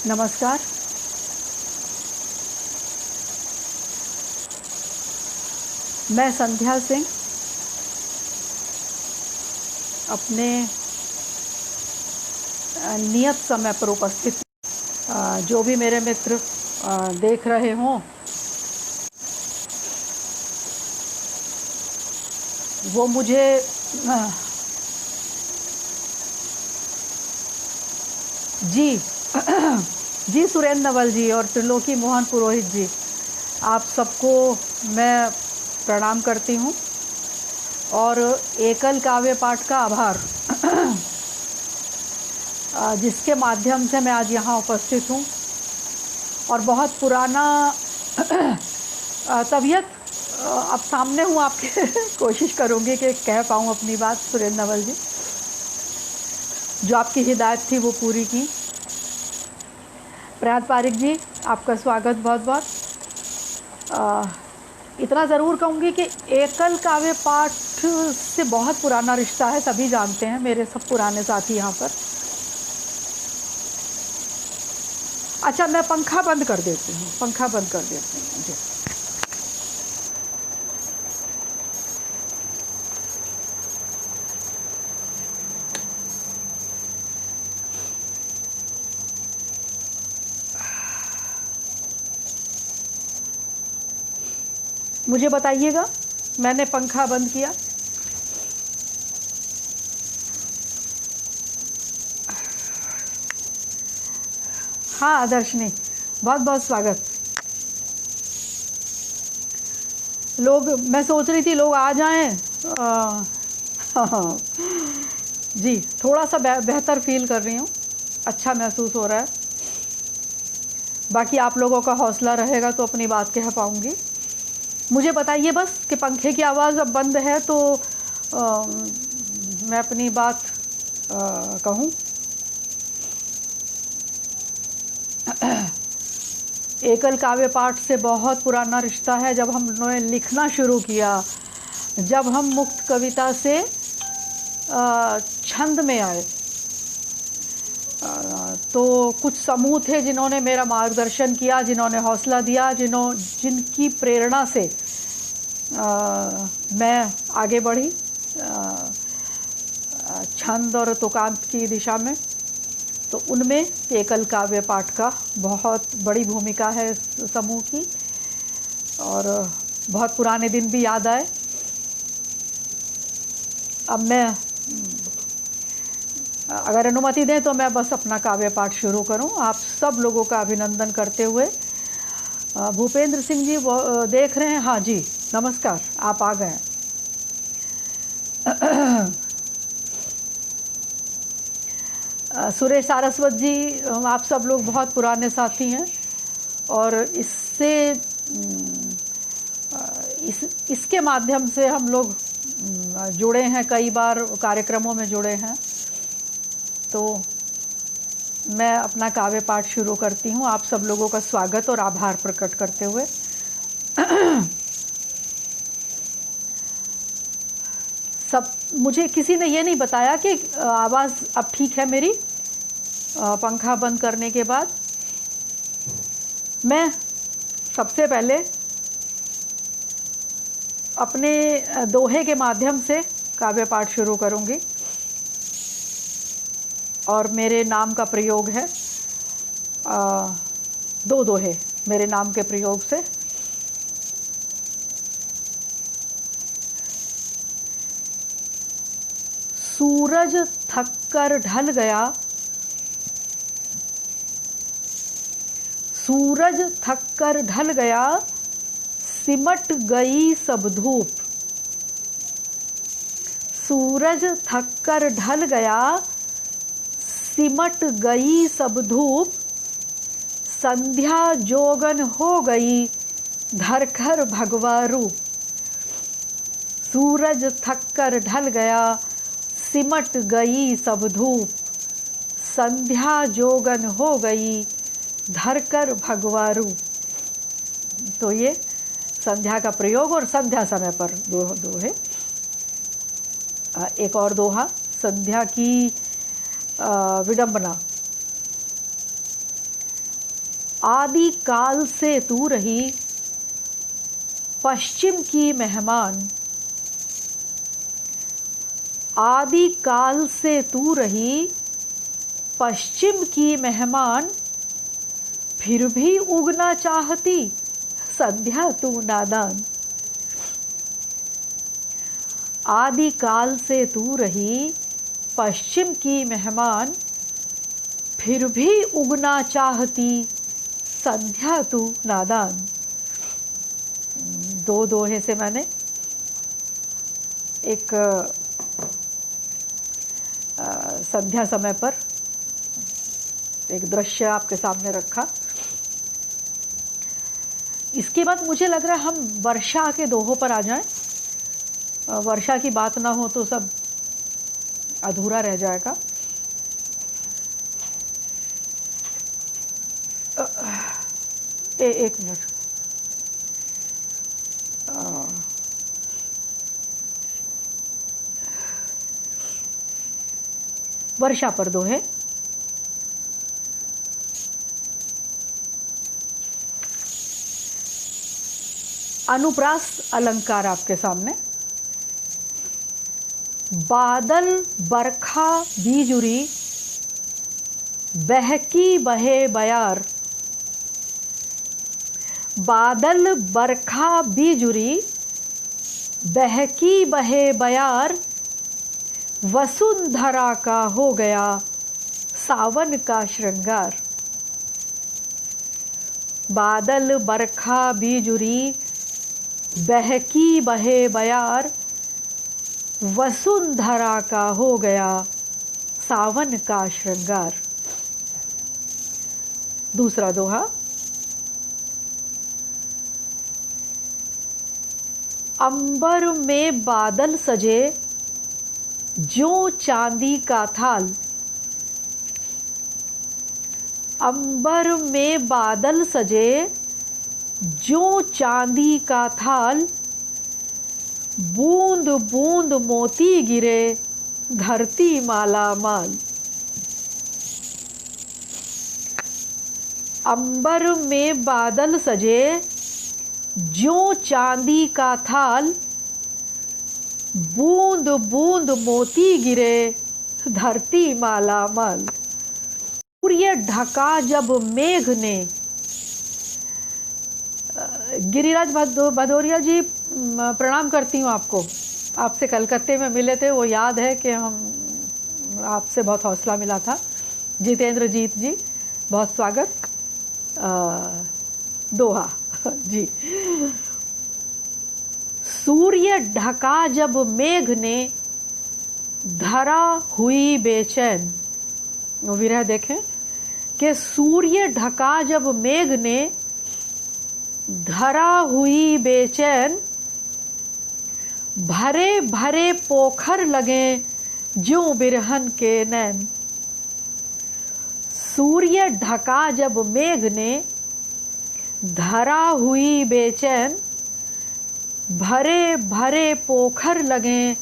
नमस्कार। मैं संध्या सिंह अपने नियत समय पर उपस्थित जो भी मेरे मित्र देख रहे हों वो मुझे जी जी सुरेंद्र नवल जी और त्रिलोकी मोहन पुरोहित जी, आप सबको मैं प्रणाम करती हूँ और एकल काव्य पाठ का आभार जिसके माध्यम से मैं आज यहाँ उपस्थित हूँ। और बहुत पुराना तबीयत अब सामने हूँ आपके कोशिश करूँगी कि कह पाऊँ अपनी बात। सुरेंद्र नवल जी, जो आपकी हिदायत थी वो पूरी की। प्रयात पारिक जी, आपका स्वागत बहुत बहुत। इतना ज़रूर कहूँगी कि एकल काव्य पाठ से बहुत पुराना रिश्ता है, सभी जानते हैं, मेरे सब पुराने साथी यहाँ पर। अच्छा, मैं पंखा बंद कर देती हूँ, पंखा बंद कर देती हूँ जी। मुझे बताइएगा, मैंने पंखा बंद किया। हाँ दर्शनी, बहुत बहुत स्वागत। लोग, मैं सोच रही थी लोग आ जाएं। जी, थोड़ा सा बेहतर फील कर रही हूँ, अच्छा महसूस हो रहा है। बाकी आप लोगों का हौसला रहेगा तो अपनी बात कह पाऊँगी। मुझे बताइए बस कि पंखे की आवाज़ अब बंद है तो मैं अपनी बात कहूँ। एकल काव्य पाठ से बहुत पुराना रिश्ता है। जब हमने लिखना शुरू किया, जब हम मुक्त कविता से छंद में आए, तो कुछ समूह थे जिन्होंने मेरा मार्गदर्शन किया, जिन्होंने हौसला दिया, जिनकी प्रेरणा से मैं आगे बढ़ी छंद और तुकांत की दिशा में। तो उनमें एकल काव्य पाठ का बहुत बड़ी भूमिका है समूह की। और बहुत पुराने दिन भी याद आए। अब मैं, अगर अनुमति दें तो मैं बस अपना काव्य पाठ शुरू करूं, आप सब लोगों का अभिनंदन करते हुए। भूपेंद्र सिंह जी देख रहे हैं? हाँ जी, नमस्कार, आप आ गए। सुरेश सारस्वत जी, आप सब लोग बहुत पुराने साथी हैं और इसके माध्यम से हम लोग जुड़े हैं, कई बार कार्यक्रमों में जुड़े हैं। तो मैं अपना काव्य पाठ शुरू करती हूँ, आप सब लोगों का स्वागत और आभार प्रकट करते हुए। मुझे किसी ने ये नहीं बताया कि आवाज़ अब ठीक है मेरी पंखा बंद करने के बाद। मैं सबसे पहले अपने दोहे के माध्यम से काव्य पाठ शुरू करूँगी और मेरे नाम का प्रयोग है। दो दोहे मेरे नाम के प्रयोग से। सूरज थक कर ढल गया, सूरज थक कर ढल गया, सिमट गई सब धूप। सूरज थक कर ढल गया, सिमट गई सब धूप। संध्या जोगन हो गई, धरकर भगवा रूप। सूरज थक कर ढल गया, सिमट गई सब धूप। संध्या जोगन हो गई, धरकर भगवा रूप। तो ये संध्या का प्रयोग और संध्या समय पर दोहे। एक और दोहा, संध्या की विडंबना। आदि काल से तू रही पश्चिम की मेहमान, आदि काल से तू रही पश्चिम की मेहमान, फिर भी उगना चाहती संध्या तू नादान। आदि काल से तू रही पश्चिम की मेहमान, फिर भी उगना चाहती संध्या तू नादान। दो दोहे से मैंने एक संध्या समय पर एक दृश्य आपके सामने रखा। इसके बाद मुझे लग रहा है हम वर्षा के दोहों पर आ जाएं। वर्षा की बात ना हो तो सब अधूरा रह जाएगा। एक मिनट। वर्षा पर दोहे। अनुप्रास अलंकार आपके सामने। बादल बरखा बीजुरी, बहकी बहे बयार। बादल बरखा बीजुरी, बहकी बहे बयार, वसुंधरा का हो गया सावन का श्रृंगार। बादल बरखा बीजुरी, बहकी बहे बयार, वसुंधरा का हो गया सावन का श्रृंगार। दूसरा दोहा। अंबर में बादल सजे, ज्यों चांदी का थाल। अंबर में बादल सजे, ज्यों चांदी का थाल, बूंद बूंद मोती गिरे धरती माला माल। अंबर में बादल सजे, ज्यों चांदी का थाल, बूंद बूंद मोती गिरे धरती माला माल। सूर्य ढका जब मेघ ने। गिरिराज भदौरिया जी, प्रणाम करती हूँ आपको। आपसे कलकत्ते में मिले थे, वो याद है कि हम आपसे बहुत हौसला मिला था। जितेंद्र जीत जी, बहुत स्वागत। दोहा जी। सूर्य ढका जब मेघ ने, धरा हुई बेचैन। विरह देखें कि सूर्य ढका जब मेघ ने, धरा हुई बेचैन, भरे भरे पोखर लगे ज्यों बिरहन के नैन। सूर्य ढका जब मेघ ने, धरा हुई बेचैन, भरे भरे पोखर लगे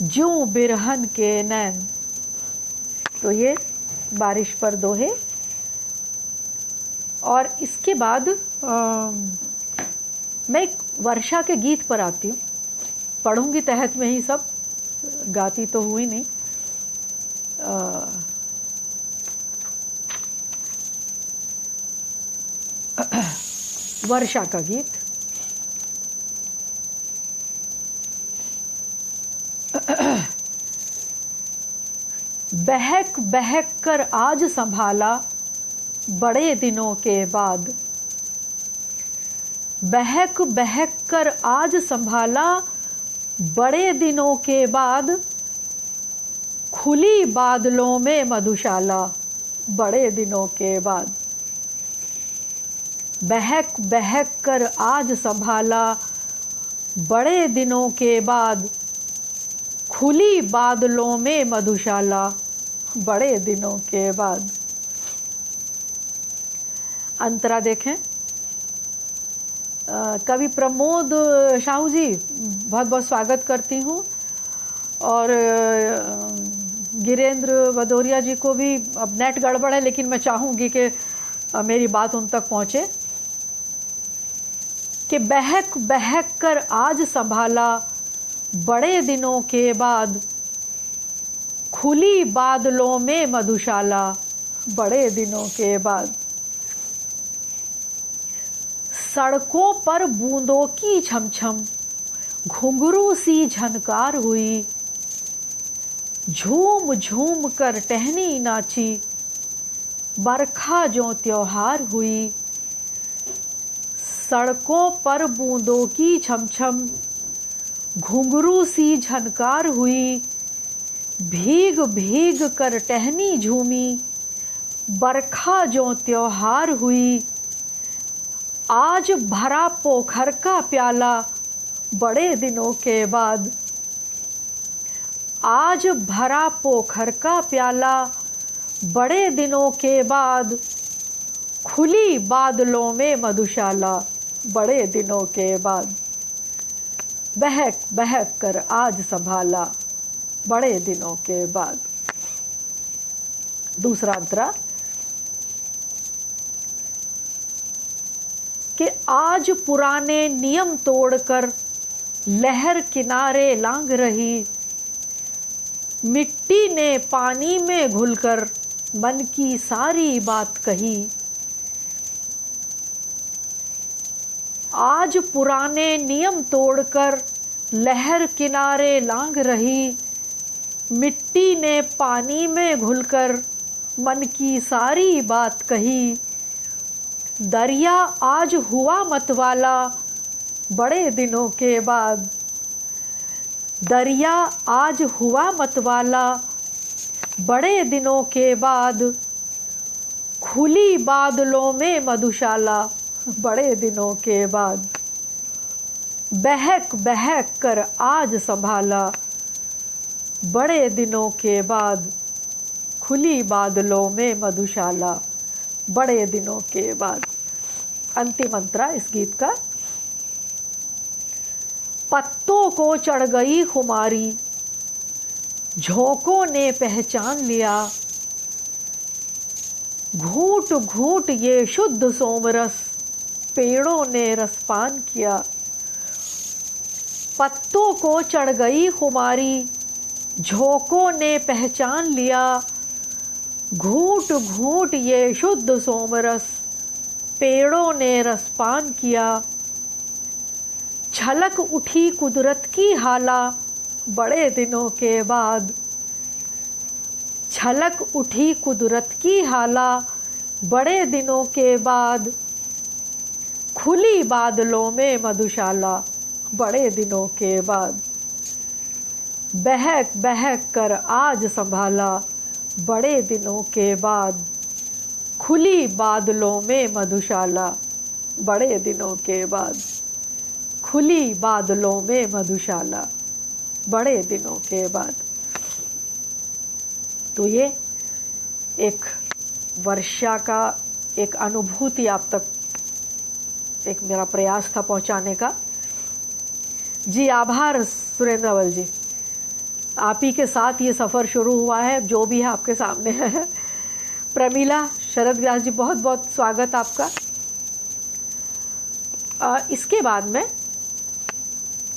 ज्यों बिरहन के नैन। तो ये बारिश पर दोहे। और इसके बाद मैं एक वर्षा के गीत पर आती हूँ। पढ़ूंगी तहत में ही सब, गाती तो हुई नहीं। वर्षा का गीत। बहक बहक कर आज संभाला बड़े दिनों के बाद। बहक बहक कर आज संभाला बड़े दिनों के बाद, खुली बादलों में मधुशाला बड़े दिनों के बाद। बहक बहक कर आज संभाला बड़े दिनों के बाद, खुली बादलों में मधुशाला बड़े दिनों के बाद। अंतरा देखें। कवि प्रमोद साहू जी, बहुत बहुत स्वागत करती हूँ। और गिरेंद्र भदौरिया जी को भी, अब नेट गड़बड़ है लेकिन मैं चाहूँगी कि मेरी बात उन तक पहुँचे कि बहक बहक कर आज संभाला बड़े दिनों के बाद, खुली बादलों में मधुशाला बड़े दिनों के बाद। सड़कों पर बूंदों की छमछम घुंघरू सी झनकार हुई, झूम झूम कर टहनी नाची बरखा जो त्योहार हुई। सड़कों पर बूंदों की छमछम घुंघरू सी झनकार हुई, भीग भीग कर टहनी झूमी बरखा जो त्योहार हुई। आज भरा पोखर का प्याला बड़े दिनों के बाद, आज भरा पोखर का प्याला बड़े दिनों के बाद, खुली बादलों में मधुशाला बड़े दिनों के बाद। बहक बहक कर आज संभाला बड़े दिनों के बाद। दूसरा अंतरा कि आज पुराने नियम तोड़कर लहर किनारे लांघ रही, मिट्टी ने पानी में घुलकर मन की सारी बात कही। आज पुराने नियम तोड़कर लहर किनारे लांघ रही, मिट्टी ने पानी में घुलकर मन की सारी बात कही। दरिया आज हुआ मतवाला बड़े दिनों के बाद, दरिया आज हुआ मतवाला बड़े दिनों के बाद, खुली बादलों में मधुशाला बड़े दिनों के बाद। बहक बहक कर आज संभाला बड़े दिनों के बाद, खुली बादलों में मधुशाला बड़े दिनों के बाद। अंतिम अंतरा इस गीत का। पत्तों को चढ़ गई खुमारी, झोंकों ने पहचान लिया, घूंट घूंट ये शुद्ध सोमरस पेड़ों ने रसपान किया। पत्तों को चढ़ गई खुमारी, झोंकों ने पहचान लिया, घूंट घूंट ये शुद्ध सोमरस पेड़ों ने रसपान किया। छलक उठी कुदरत की हाला बड़े दिनों के बाद, छलक उठी कुदरत की हाला बड़े दिनों के बाद, खुली बादलों में मधुशाला बड़े दिनों के बाद। बहक बहक कर आज संभाला बड़े दिनों के बाद, खुली बादलों में मधुशाला बड़े दिनों के बाद, खुली बादलों में मधुशाला बड़े दिनों के बाद। तो ये एक वर्षा का एक अनुभूति आप तक एक मेरा प्रयास था पहुंचाने का। जी आभार सुरेंद्र अवल जी, आप ही के साथ ये सफ़र शुरू हुआ है, जो भी है आपके सामने है। प्रमीला शरद व्यास जी, बहुत बहुत स्वागत आपका। इसके बाद में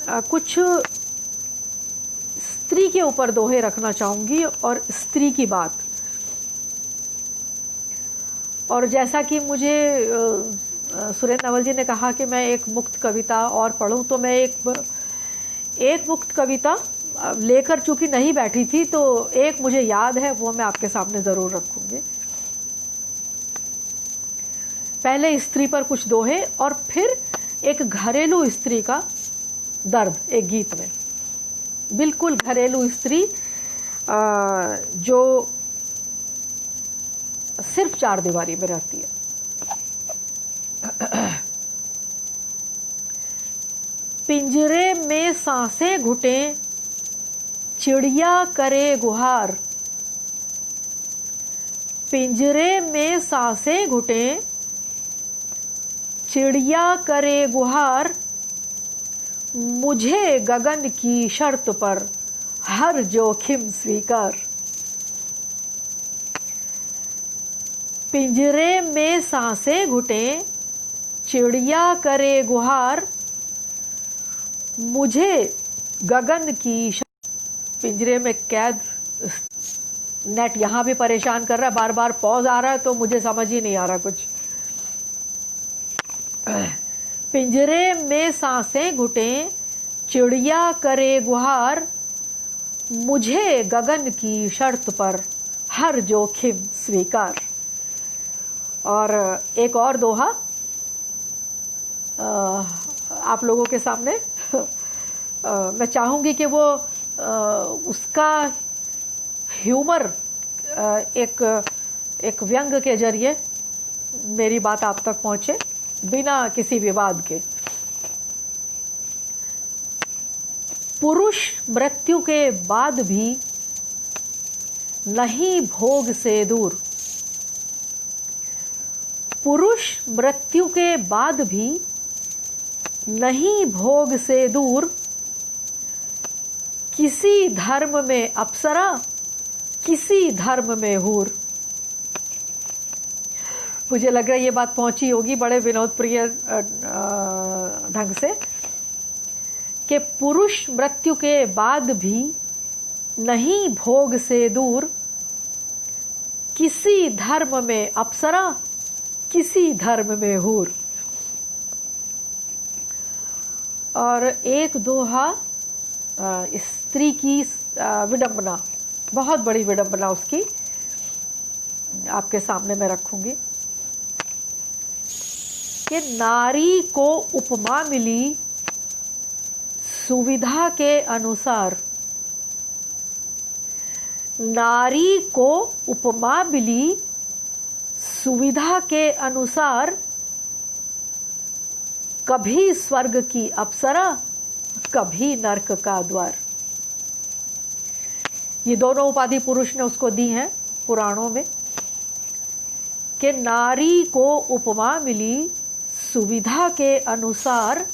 कुछ स्त्री के ऊपर दोहे रखना चाहूँगी और स्त्री की बात। और जैसा कि मुझे सुरेंद्र अवल जी ने कहा कि मैं एक मुक्त कविता और पढ़ूं, तो मैं एक मुक्त कविता लेकर चूँकि नहीं बैठी थी, तो एक मुझे याद है, वो मैं आपके सामने ज़रूर रखूँगी। पहले स्त्री पर कुछ दोहे और फिर एक घरेलू स्त्री का दर्द एक गीत में, बिल्कुल घरेलू स्त्री जो सिर्फ चार दीवारी में रहती है। पिंजरे में सांसें घुटें चिड़िया करे गुहार, पिंजरे में सांसें घुटें चिड़िया करे गुहार, मुझे गगन की शर्त पर हर जोखिम स्वीकार। पिंजरे में सांसें घुटें, चिड़िया करे गुहार, मुझे गगन की पिंजरे में कैद। नेट यहाँ भी परेशान कर रहा है, बार बार पॉज आ रहा है तो मुझे समझ ही नहीं आ रहा कुछ। पिंजरे में सांसें घुटें, चिड़िया करे गुहार, मुझे गगन की शर्त पर हर जोखिम स्वीकार। और एक और दोहा आप लोगों के सामने मैं चाहूँगी कि वो उसका ह्यूमर एक व्यंग के जरिए मेरी बात आप तक पहुँचे बिना किसी विवाद के। पुरुष मृत्यु के बाद भी नहीं भोग से दूर, पुरुष मृत्यु के बाद भी नहीं भोग से दूर, किसी धर्म में अप्सरा, किसी धर्म में हूर। मुझे लग रहा है ये बात पहुंची होगी बड़े विनोद प्रिय ढंग से कि पुरुष मृत्यु के बाद भी नहीं भोग से दूर, किसी धर्म में अप्सरा, किसी धर्म में हूर। और एक दोहा स्त्री की विडंबना, बहुत बड़ी विडंबना उसकी आपके सामने मैं रखूंगी कि नारी को उपमा मिली सुविधा के अनुसार, नारी को उपमा मिली सुविधा के अनुसार, कभी स्वर्ग की अप्सरा, कभी नरक का द्वार। ये दोनों उपाधि पुरुष ने उसको दी हैं पुराणों में कि नारी को उपमा मिली सुविधा के अनुसार,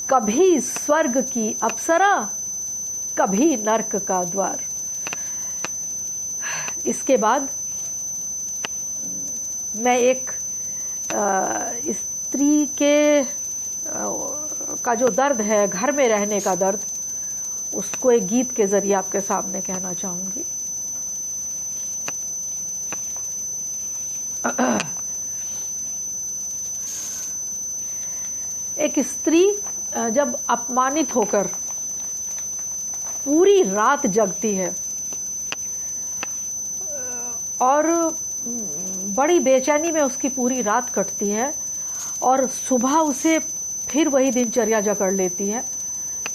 कभी स्वर्ग की अप्सरा, कभी नरक का द्वार। इसके बाद मैं एक स्त्री के का जो दर्द है, घर में रहने का दर्द, उसको एक गीत के जरिए आपके सामने कहना चाहूँगी। एक स्त्री जब अपमानित होकर पूरी रात जगती है और बड़ी बेचैनी में उसकी पूरी रात कटती है और सुबह उसे फिर वही दिनचर्या जकड़ लेती है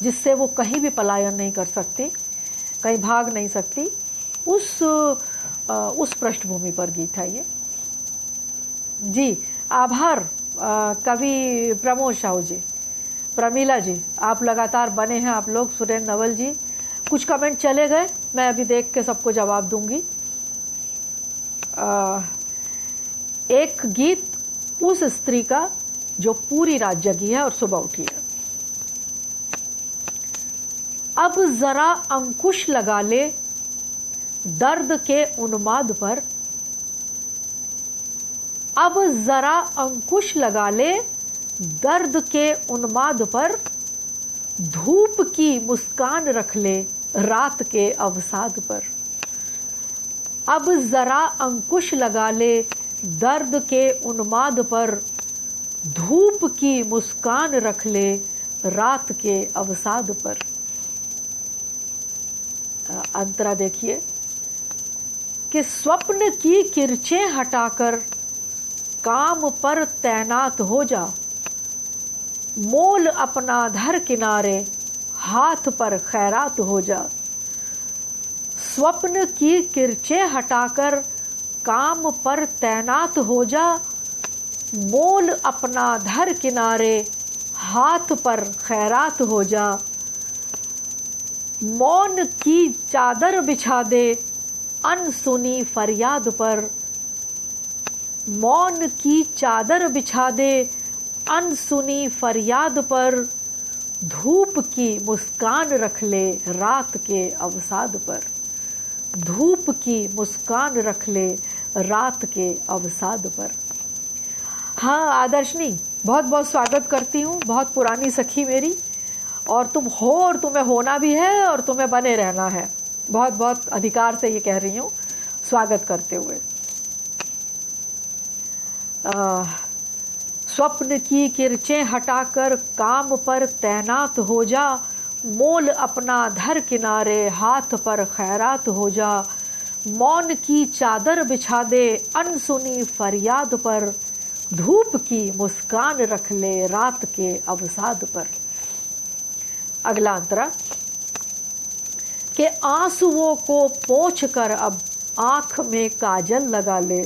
जिससे वो कहीं भी पलायन नहीं कर सकती, कहीं भाग नहीं सकती, उस पृष्ठभूमि पर गीत है ये। जी आभार कवि प्रमोद साहू जी, प्रमीला जी, आप लगातार बने हैं आप लोग, सुरेंद्र नवल जी, कुछ कमेंट चले गए, मैं अभी देख के सबको जवाब दूंगी। एक गीत उस स्त्री का जो पूरी रात जगी है और सुबह उठी है। अब जरा अंकुश लगा ले दर्द के उन्माद पर, अब जरा अंकुश लगा ले दर्द के उन्माद पर, धूप की मुस्कान रख ले रात के अवसाद पर। अब जरा अंकुश लगा ले दर्द के उन्माद पर, धूप की मुस्कान रख ले रात के अवसाद पर। अंतरा देखिए कि स्वप्न की किरचें हटाकर काम पर तैनात हो जा, मोल अपना धर किनारे हाथ पर खैरात हो जा। स्वप्न की किरचें हटाकर काम पर तैनात हो जा, मोल अपना धर किनारे हाथ पर खैरात हो जा। मौन की चादर बिछा दे अनसुनी फरियाद पर, मौन की चादर बिछा दे अनसुनी फरियाद पर, धूप की मुस्कान रख ले रात के अवसाद पर। धूप की मुस्कान रख ले रात के अवसाद पर। हाँ आदर्शनी, बहुत बहुत स्वागत करती हूँ, बहुत पुरानी सखी मेरी, और तुम हो और तुम्हें होना भी है और तुम्हें बने रहना है। बहुत बहुत अधिकार से ये कह रही हूँ, स्वागत करते हुए। स्वप्न की किरचें हटाकर काम पर तैनात हो जा, मोल अपना धर किनारे हाथ पर खैरात हो जा। मौन की चादर बिछा दे अनसुनी फरियाद पर, धूप की मुस्कान रख ले रात के अवसाद पर। अगला अंतरा के आंसुओं को पोंछ कर अब आंख में काजल लगा ले,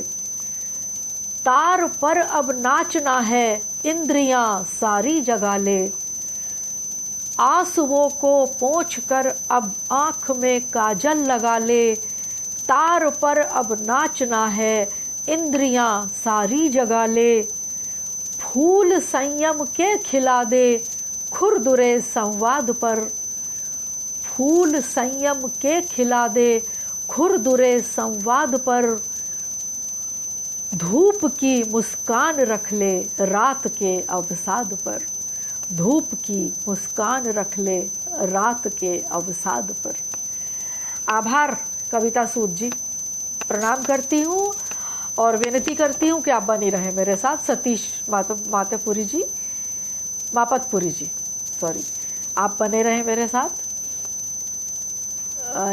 तार पर अब नाचना है इंद्रियां सारी जगा ले। आंसुओं को पोंछ कर अब आंख में काजल लगा ले, तार पर अब नाचना है इंद्रियां सारी जगा ले। फूल संयम के खिला दे खुरदुरे संवाद पर, फूल संयम के खिला दे खुरदुरे संवाद पर। धूप की मुस्कान रख ले रात के अवसाद पर, धूप की मुस्कान रख ले रात के अवसाद पर। आभार कविता सूद जी, प्रणाम करती हूँ और विनती करती हूँ कि आप बनी रहें मेरे साथ। सतीश मातेपुरी जी, मापतपुरी जी, सॉरी, आप बने रहें मेरे साथ।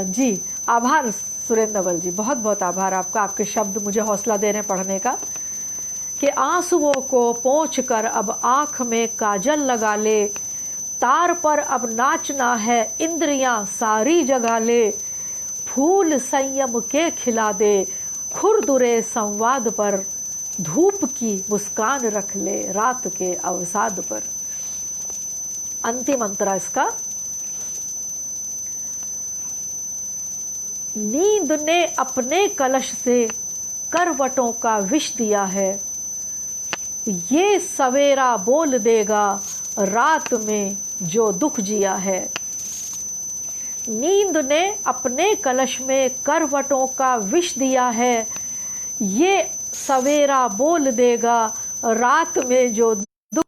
जी आभार सुरेंद्र नवल जी, बहुत बहुत आभार आपका, आपके शब्द मुझे हौसला दे रहे हैं पढ़ने का। कि आंसुओं को पोंछ कर अब आँख में काजल लगा ले, तार पर अब नाचना है इंद्रियां सारी जगा ले। फूल संयम के खिला दे खुरदुरे संवाद पर, धूप की मुस्कान रख ले रात के अवसाद पर। अंतिम अंतरा इसका, नींद ने अपने कलश से करवटों का विष दिया है, ये सवेरा बोल देगा रात में जो दुख जिया है। नींद ने अपने कलश में करवटों का विष दिया है, ये सवेरा बोल देगा रात में जो दुख।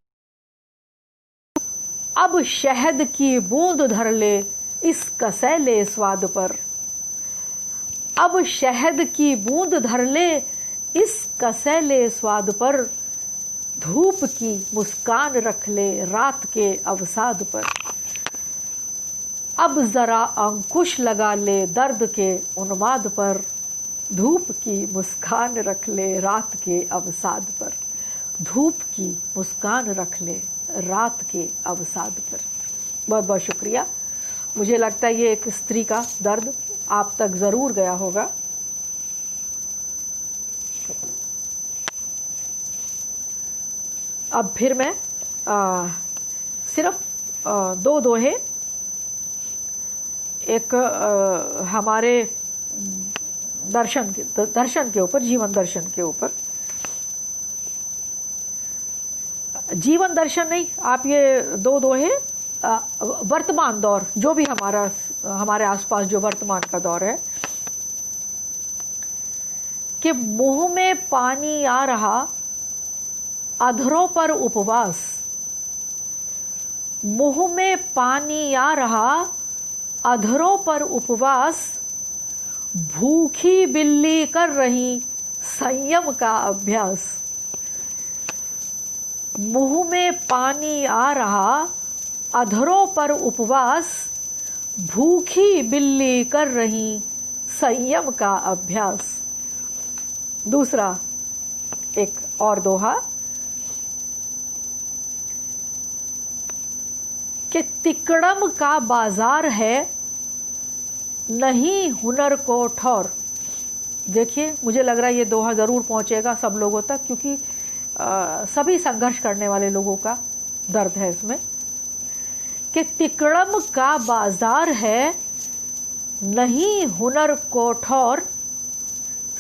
अब शहद की बूंद धर ले इस कसैले स्वाद पर, अब शहद की बूंद धर ले इस कसैले स्वाद पर। धूप की मुस्कान रख ले रात के अवसाद पर। अब जरा अंकुश लगा ले दर्द के उन्माद पर, धूप की मुस्कान रख ले रात के अवसाद पर। धूप की मुस्कान रख ले रात के अवसाद पर। बहुत बहुत शुक्रिया। मुझे लगता है ये एक स्त्री का दर्द आप तक ज़रूर गया होगा। अब फिर मैं सिर्फ दो दोहे, एक हमारे दर्शन के ऊपर, जीवन दर्शन के ऊपर। जीवन दर्शन नहीं, आप ये दो दोहे वर्तमान दौर, जो भी हमारे आसपास जो वर्तमान का दौर है, कि मुंह में पानी आ रहा अधरों पर उपवास, मुंह में पानी आ रहा अधरों पर उपवास। भूखी बिल्ली कर रही संयम का अभ्यास। मुंह में पानी आ रहा अधरों पर उपवास, भूखी बिल्ली कर रही संयम का अभ्यास। दूसरा एक और दोहा, कि तिकड़म का बाजार है नहीं हुनर को ठौर। देखिए, मुझे लग रहा है ये दोहा ज़रूर पहुंचेगा सब लोगों तक, क्योंकि सभी संघर्ष करने वाले लोगों का दर्द है इसमें। कि तिकड़म का बाजार है नहीं हुनर को ठौर,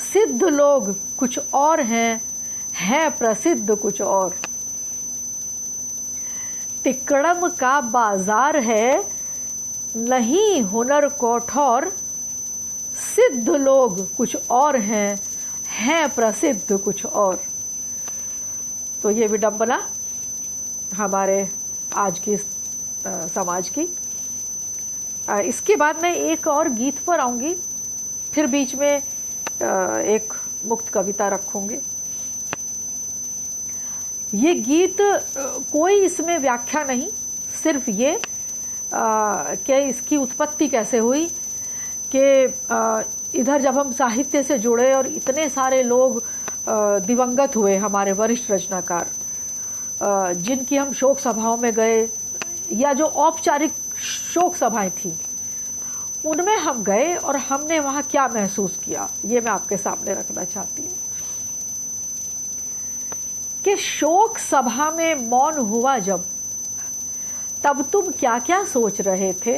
सिद्ध लोग कुछ और हैं प्रसिद्ध कुछ और। तिकड़म का बाजार है नहीं हुनर को ठौर, सिद्ध लोग कुछ और हैं हैं प्रसिद्ध कुछ और। तो ये विडंबना हमारे आज की समाज की। इसके बाद मैं एक और गीत पर आऊँगी, फिर बीच में एक मुक्त कविता रखूँगी। ये गीत कोई इसमें व्याख्या नहीं, सिर्फ ये कि इसकी उत्पत्ति कैसे हुई कि इधर जब हम साहित्य से जुड़े और इतने सारे लोग दिवंगत हुए, हमारे वरिष्ठ रचनाकार जिनकी हम शोक सभाओं में गए या जो औपचारिक शोक सभाएं थी उनमें हम गए और हमने वहाँ क्या महसूस किया, ये मैं आपके सामने रखना चाहती हूँ। कि शोक सभा में मौन हुआ जब, तब तुम क्या क्या सोच रहे थे,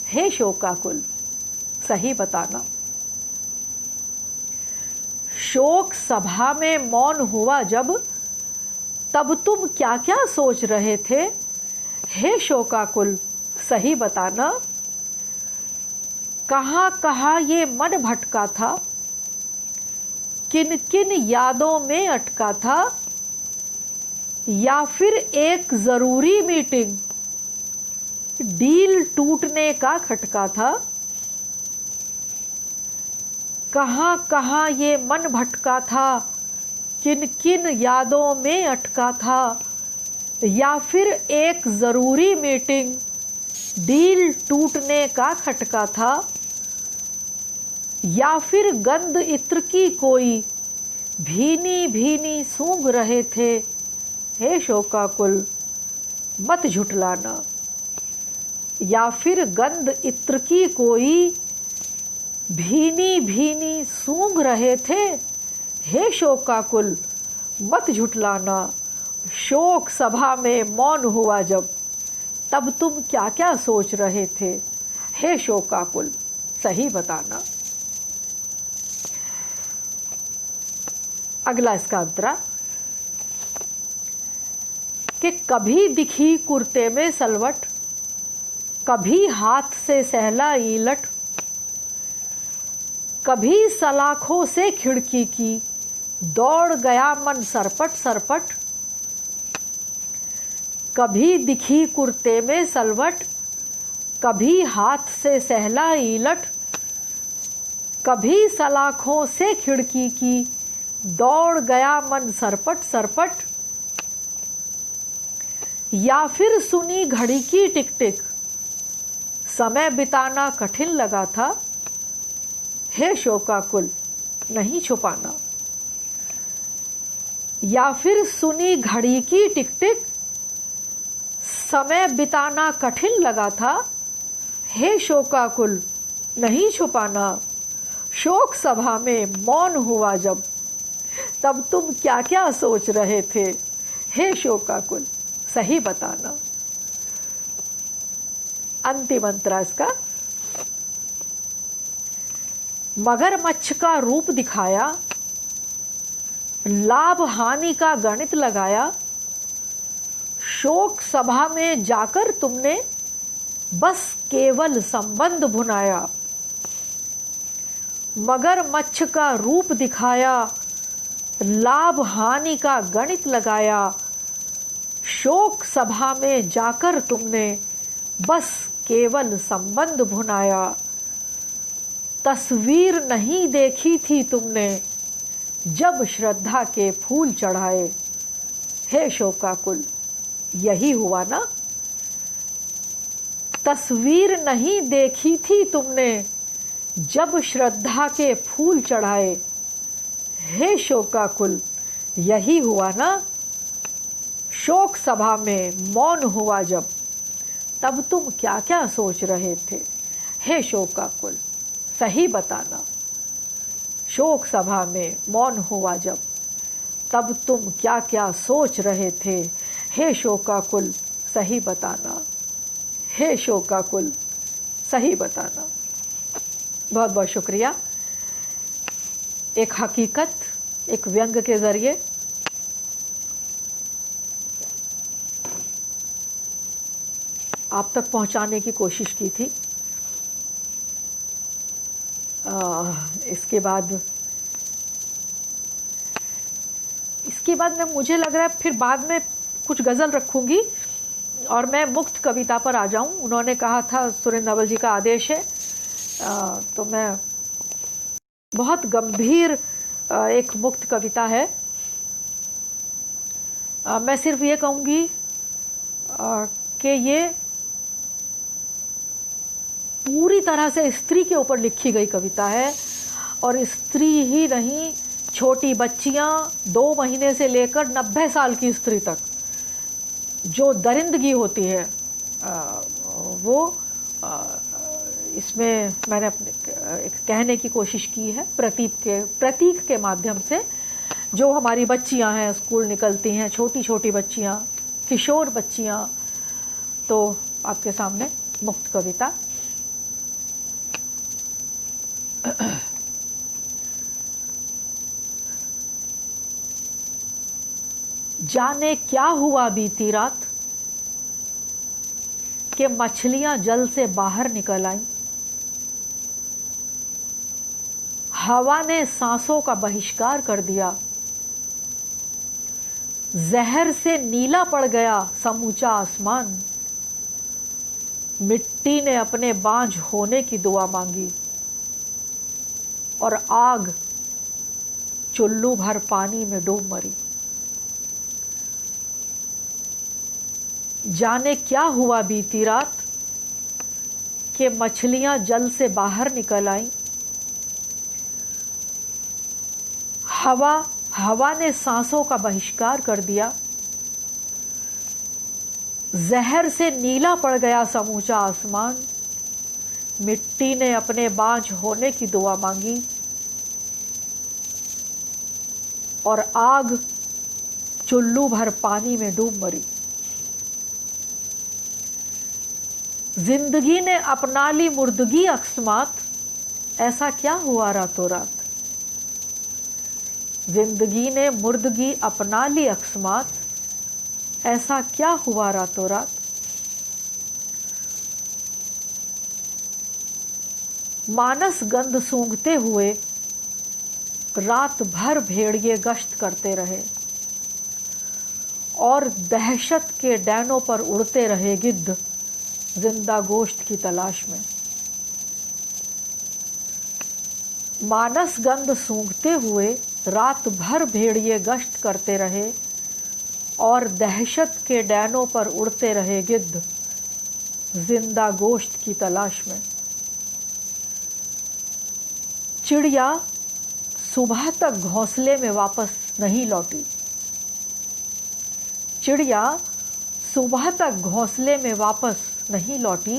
हे शोकाकुल सही बताना। शोक सभा में मौन हुआ जब, तब तुम क्या क्या सोच रहे थे, हे शोकाकुल सही बताना। कहाँ कहाँ ये मन भटका था, किन किन यादों में अटका था, या फिर एक जरूरी मीटिंग डील टूटने का खटका था। कहाँ कहाँ ये मन भटका था, किन किन यादों में अटका था, या फिर एक ज़रूरी मीटिंग डील टूटने का खटका था, या फिर गंध इत्र की कोई भीनी भीनी सूंघ रहे थे, हे शोकाकुल मत झुठलाना। या फिर गंध इत्र की कोई भीनी भीनी सूंघ रहे थे, हे शोकाकुल मत झुठलाना। शोक सभा में मौन हुआ जब, तब तुम क्या क्या सोच रहे थे, हे शोकाकुल सही बताना। अगला इसका अंतरा कि कभी दिखी कुर्ते में सलवट, कभी हाथ से सहला ईलट, कभी सलाखों से खिड़की की दौड़ गया मन सरपट सरपट। कभी दिखी कुर्ते में सलवट, कभी हाथ से सहला ईलट, कभी सलाखों से खिड़की की दौड़ गया मन सरपट सरपट। या फिर सुनी घड़ी की टिक टिक, समय बिताना कठिन लगा था, हे शोकाकुल नहीं छुपाना। या फिर सुनी घड़ी की टिक टिक, समय बिताना कठिन लगा था, हे शोकाकुल नहीं छुपाना। शोक सभा में मौन हुआ जब, तब तुम क्या क्या सोच रहे थे, हे शोकाकुल सही बताना। अंतिम अंतरा इसका। मगरमच्छ का रूप दिखाया, लाभ हानि का गणित लगाया, शोक सभा में जाकर तुमने बस केवल संबंध भुनाया। मगरमच्छ का रूप दिखाया, लाभ हानि का गणित लगाया, शोक सभा में जाकर तुमने बस केवल संबंध भुनाया। तस्वीर नहीं देखी थी तुमने जब श्रद्धा के फूल चढ़ाए, हे शोकाकुल यही हुआ ना। तस्वीर नहीं देखी थी तुमने जब श्रद्धा के फूल चढ़ाए, हे शोकाकुल यही हुआ ना। शोक सभा में मौन हुआ जब, तब तुम क्या क्या सोच रहे थे, हे शोकाकुल सही बताना। शोक सभा में मौन हुआ जब, तब तुम क्या क्या सोच रहे थे, हे शोकाकुल सही बताना। हे शोकाकुल सही बताना। बहुत बहुत शुक्रिया। एक हकीकत, एक व्यंग के ज़रिए आप तक पहुंचाने की कोशिश की थी। इसके बाद इसके बाद में मुझे लग रहा है फिर बाद में कुछ गज़ल रखूँगी और मैं मुक्त कविता पर आ जाऊँ। उन्होंने कहा था, सुरेंद्र नवल जी का आदेश है, तो मैं बहुत गंभीर एक मुक्त कविता है। मैं सिर्फ ये कहूँगी कि ये पूरी तरह से स्त्री के ऊपर लिखी गई कविता है, और स्त्री ही नहीं, छोटी बच्चियाँ 2 महीने से लेकर 90 साल की स्त्री तक जो दरिंदगी होती है वो इसमें मैंने अपने एक कहने की कोशिश की है प्रतीक के माध्यम से। जो हमारी बच्चियां हैं, स्कूल निकलती हैं, छोटी छोटी बच्चियां, किशोर बच्चियां, तो आपके सामने मुक्त कविता। जाने क्या हुआ बीती रात कि मछलियां जल से बाहर निकल आईं। हवा ने सांसों का बहिष्कार कर दिया, जहर से नीला पड़ गया समूचा आसमान। मिट्टी ने अपने बांझ होने की दुआ मांगी, और आग चुल्लू भर पानी में डूब मरी। जाने क्या हुआ बीती रात कि मछलियां जल से बाहर निकल आईं। हवा ने सांसों का बहिष्कार कर दिया, जहर से नीला पड़ गया समूचा आसमान। मिट्टी ने अपने बांझ होने की दुआ मांगी, और आग चुल्लू भर पानी में डूब मरी। जिंदगी ने अपना ली मुर्दगी अकस्मात, ऐसा क्या हुआ रातों रात। जिंदगी ने मुर्दगी अपना ली अकस्मात, ऐसा क्या हुआ रातों रात। मानस गंध सूंघते हुए रात भर भेड़िए गश्त करते रहे, और दहशत के डैनों पर उड़ते रहे गिद्ध जिंदा गोश्त की तलाश में। मानस गंध सूंघते हुए रात भर भेड़िए गश्त करते रहे, और दहशत के डैनों पर उड़ते रहे गिद्ध जिंदा गोश्त की तलाश में। चिड़िया सुबह तक घोंसले में वापस नहीं लौटी। चिड़िया सुबह तक घोंसले में वापस नहीं लौटी।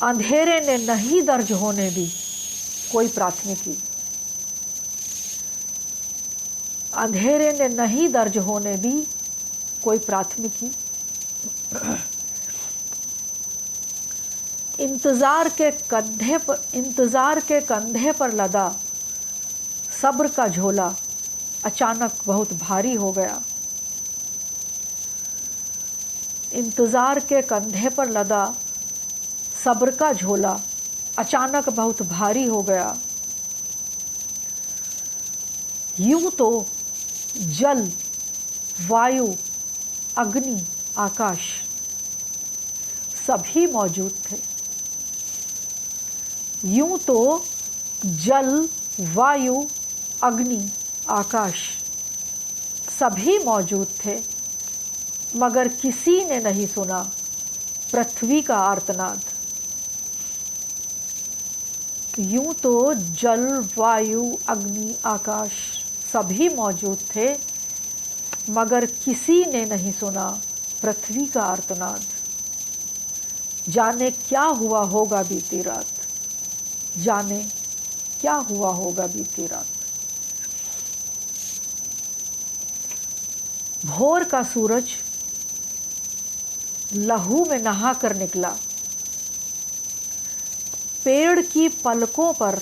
अंधेरे ने नहीं दर्ज होने दी कोई प्राथमिकी। अंधेरे ने नहीं दर्ज होने दी कोई प्राथमिकी। इंतजार के कंधे पर लदा सब्र का झोला अचानक बहुत भारी हो गया। इंतजार के कंधे पर लदा सब्र का झोला अचानक बहुत भारी हो गया। यूं तो जल, वायु, अग्नि, आकाश सभी मौजूद थे। यूं तो जल, वायु, अग्नि, आकाश सभी मौजूद थे, मगर किसी ने नहीं सुना पृथ्वी का आर्तनाद। यूं तो जल, वायु, अग्नि, आकाश सभी मौजूद थे, मगर किसी ने नहीं सुना पृथ्वी का आर्तनाद। जाने क्या हुआ होगा बीती रात, जाने क्या हुआ होगा बीती रात। भोर का सूरज लहू में नहा कर निकला। पेड़ की पलकों पर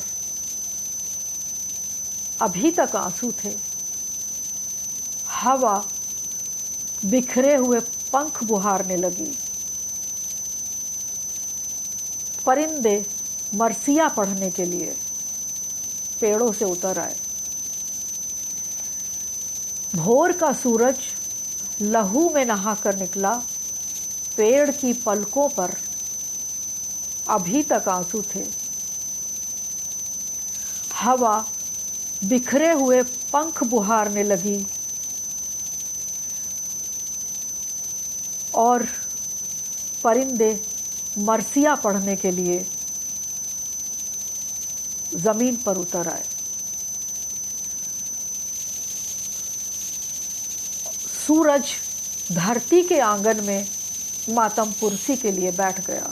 अभी तक आंसू थे। हवा बिखरे हुए पंख बुहारने लगी। परिंदे मरसिया पढ़ने के लिए पेड़ों से उतर आए। भोर का सूरज लहू में नहाकर निकला, पेड़ की पलकों पर अभी तक आंसू थे। हवा बिखरे हुए पंख बुहारने लगी और परिंदे मरसिया पढ़ने के लिए जमीन पर उतर आए। सूरज धरती के आंगन में मातम पुरसी के लिए बैठ गया।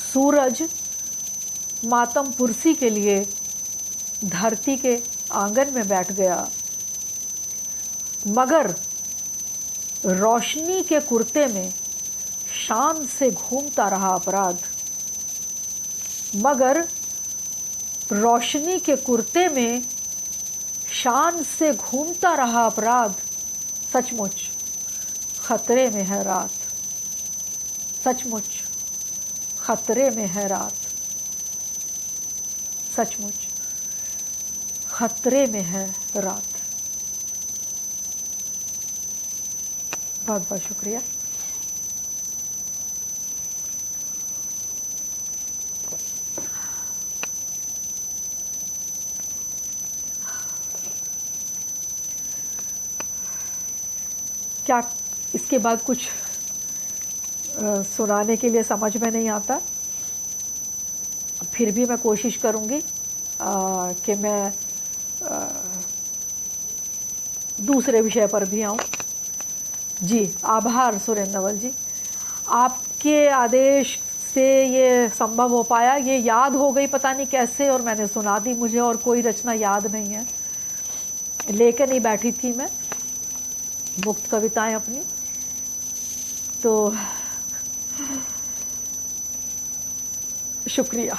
सूरज मातम पुरसी के लिए धरती के आंगन में बैठ गया, मगर रोशनी के कुर्ते में शान से घूमता रहा अपराध। मगर रोशनी के कुर्ते में शान से घूमता रहा अपराध। सचमुच खतरे में है रात, सचमुच खतरे में है रात, सचमुच खतरे में है रात। बहुत बहुत शुक्रिया। क्या इसके बाद कुछ सुनाने के लिए समझ में नहीं आता? फिर भी मैं कोशिश करूँगी कि मैं दूसरे विषय पर भी आऊँ। जी, आभार सुरेंद्र नवल जी, आपके आदेश से ये संभव हो पाया। ये याद हो गई पता नहीं कैसे, और मैंने सुना दी। मुझे और कोई रचना याद नहीं है, लेके नहीं बैठी थी मैं मुक्त कविताएं अपनी। तो शुक्रिया।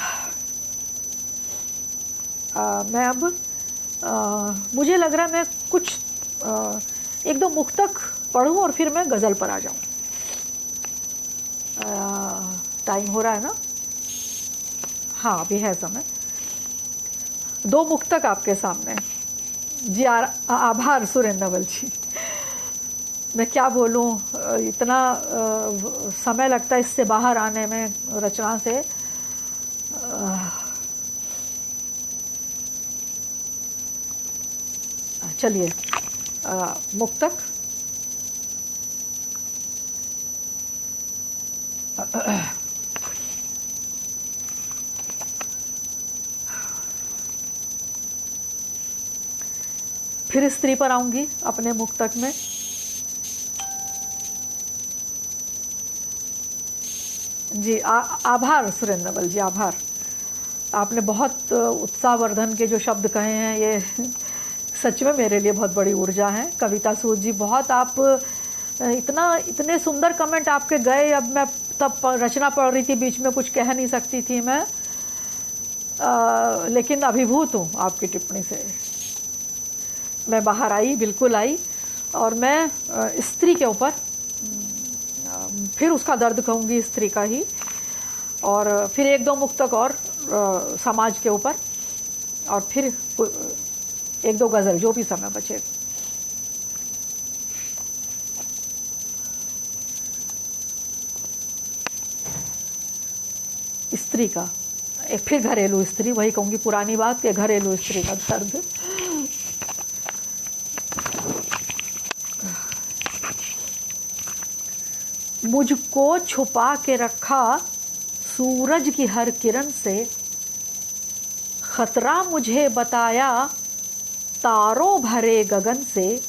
मैं अब मुझे लग रहा है मैं कुछ एक दो मुक्तक पढ़ूं और फिर मैं गज़ल पर आ जाऊं। टाइम हो रहा है ना? हाँ, अभी है समय। दो मुक्तक आपके सामने। जी, आभार सुरेंद्र नवल जी। मैं क्या बोलूं, इतना समय लगता है इससे बाहर आने में, रचना से। चलिए, मुक्तक। फिर स्त्री पर आऊंगी अपने मुक्तक में। जी, आभार सुरेंद्र नवल जी, आभार। आपने बहुत उत्साहवर्धन के जो शब्द कहे हैं, ये सच में मेरे लिए बहुत बड़ी ऊर्जा है। कविता सूद जी, बहुत आप इतने सुंदर कमेंट आपके गए। अब मैं तब रचना पढ़ रही थी, बीच में कुछ कह नहीं सकती थी मैं, लेकिन अभिभूत हूँ आपकी टिप्पणी से। मैं बाहर आई, बिल्कुल आई, और मैं स्त्री के ऊपर फिर उसका दर्द कहूँगी, स्त्री का ही, और फिर एक दो मुक्तक और समाज के ऊपर, और फिर एक दो गज़ल, जो भी समय बचे। स्त्री का एक, फिर घरेलू स्त्री, वही कहूँगी पुरानी बात के, घरेलू स्त्री का दर्द। मुझको छुपा के रखा सूरज की हर किरण से, खतरा मुझे बताया तारों भरे गगन से।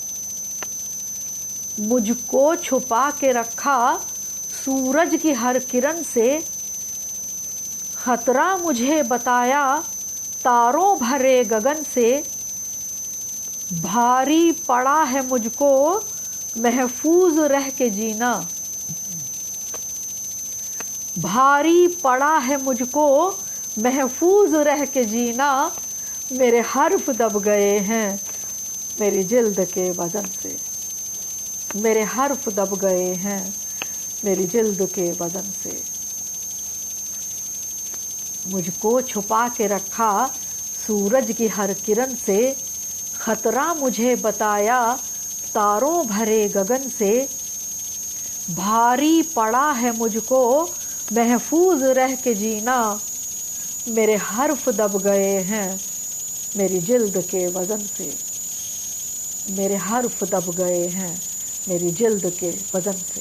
मुझको छुपा के रखा सूरज की हर किरण से, खतरा मुझे बताया तारों भरे गगन से। भारी पड़ा है मुझको महफूज रह के जीना, भारी पड़ा है मुझको महफूज रह के जीना। मेरे हर्फ दब गए हैं मेरी जिल्द के वजन से, मेरे हर्फ दब गए हैं मेरी जिल्द के वजन से। मुझको छुपा के रखा सूरज की हर किरण से, खतरा मुझे बताया तारों भरे गगन से, भारी पड़ा है मुझको महफूज रह के जीना, मेरे हर्फ दब गए हैं मेरी जिल्द के वज़न से, मेरे हर्फ दब गए हैं मेरी जिल्द के वज़न से।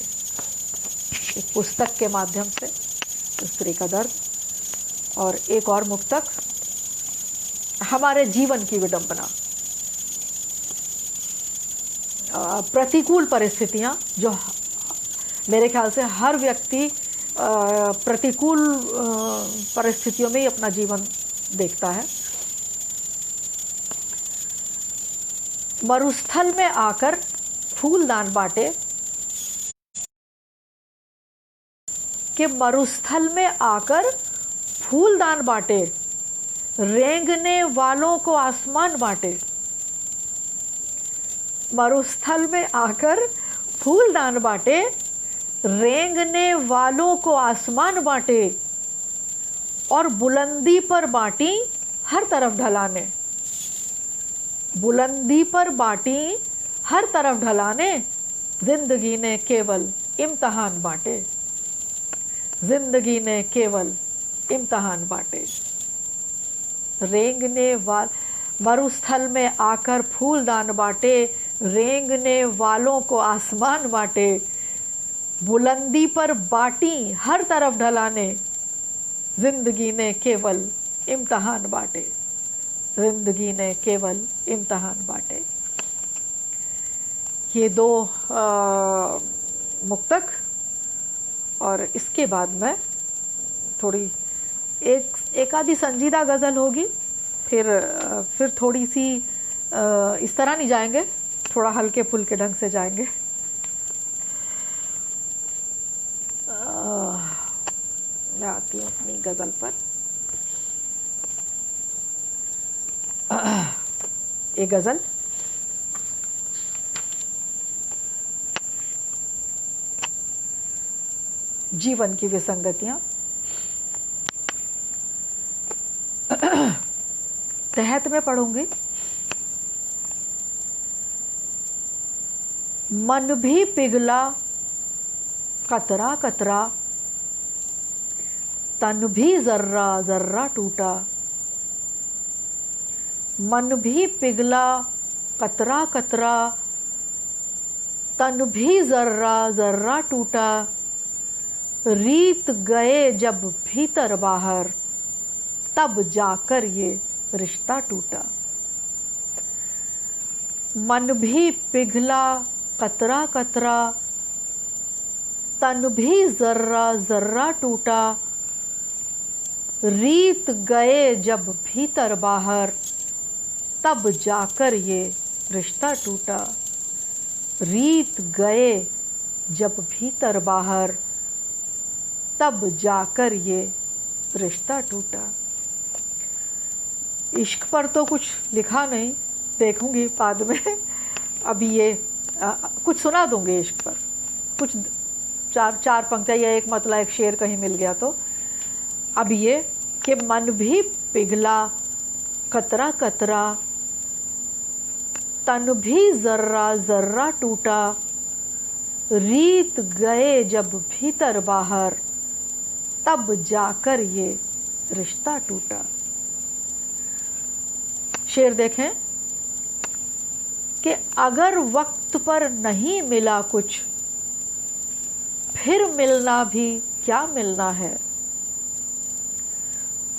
एक पुस्तक के माध्यम से स्त्री का दर्द, और एक और मुक्तक हमारे जीवन की विडंबना। प्रतिकूल परिस्थितियाँ जो मेरे ख्याल से हर व्यक्ति प्रतिकूल परिस्थितियों में ही अपना जीवन देखता है। मरुस्थल में आकर फूलदान बांटे, कि मरुस्थल में आकर फूलदान बांटे, रेंगने वालों को आसमान बांटे। मरुस्थल में आकर फूलदान बांटे, रेंगने वालों को आसमान बांटे, और बुलंदी पर बांटी हर तरफ ढलाने, बुलंदी पर बांटी हर तरफ ढलाने, जिंदगी ने केवल इम्तहान बांटे, जिंदगी ने केवल इम्तहान बांटे। रेंगने मरुस्थल में आकर फूलदान बांटे, रेंगने वालों को आसमान बांटे, बुलंदी पर बांटी हर तरफ ढलाने, जिंदगी ने केवल इम्तहान बांटे, जिंदगी ने केवल इम्तहान बांटे। ये दो मुक्तक, और इसके बाद में थोड़ी एक आधी संजीदा गज़ल होगी, फिर थोड़ी सी इस तरह नहीं जाएंगे, थोड़ा हल्के फुल्के ढंग से जाएंगे। मैं आती हूँ अपनी गज़ल पर। एक गज़ल जीवन की विसंगतियां। तहत में पढ़ूंगी। मन भी पिघला कतरा कतरा, तन भी जर्रा जर्रा टूटा, मन भी पिघला कतरा कतरा, तन भी जर्रा जर्रा टूटा, रीत गए जब भीतर बाहर, तब जाकर ये रिश्ता टूटा। मन भी पिघला कतरा कतरा, तन भी जर्रा जर्रा टूटा, रीत गए जब भीतर बाहर, तब जाकर ये रिश्ता टूटा। रीत गए जब भीतर बाहर, तब जाकर ये रिश्ता टूटा। इश्क पर तो कुछ लिखा नहीं, देखूंगी बाद में। अभी ये कुछ सुना दूंगी इश्क पर, कुछ चार पंक्तियाँ या एक मतलब एक शेर कहीं मिल गया तो। अब ये कि मन भी पिघला कतरा कतरा, तन भी जर्रा जर्रा टूटा, रीत गए जब भीतर बाहर, तब जाकर ये रिश्ता टूटा। शेर देखें कि अगर वक्त पर नहीं मिला कुछ, फिर मिलना भी क्या मिलना है।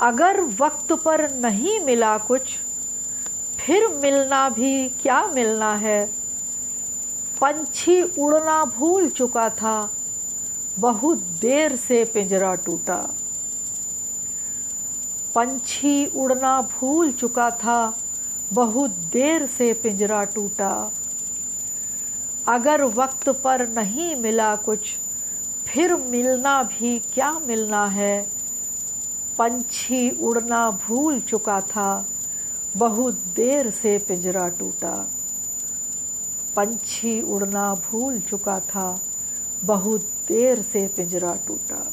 अगर वक्त पर नहीं मिला कुछ, फिर मिलना भी क्या मिलना है। पंछी उड़ना भूल चुका था, बहुत देर से पिंजरा टूटा। पंछी उड़ना भूल चुका था, बहुत देर से पिंजरा टूटा। अगर वक्त पर नहीं मिला कुछ, फिर मिलना भी क्या मिलना है। पंछी उड़ना भूल चुका था, बहुत देर से पिंजरा टूटा। पंछी उड़ना भूल चुका था, बहुत देर से पिंजरा टूटा।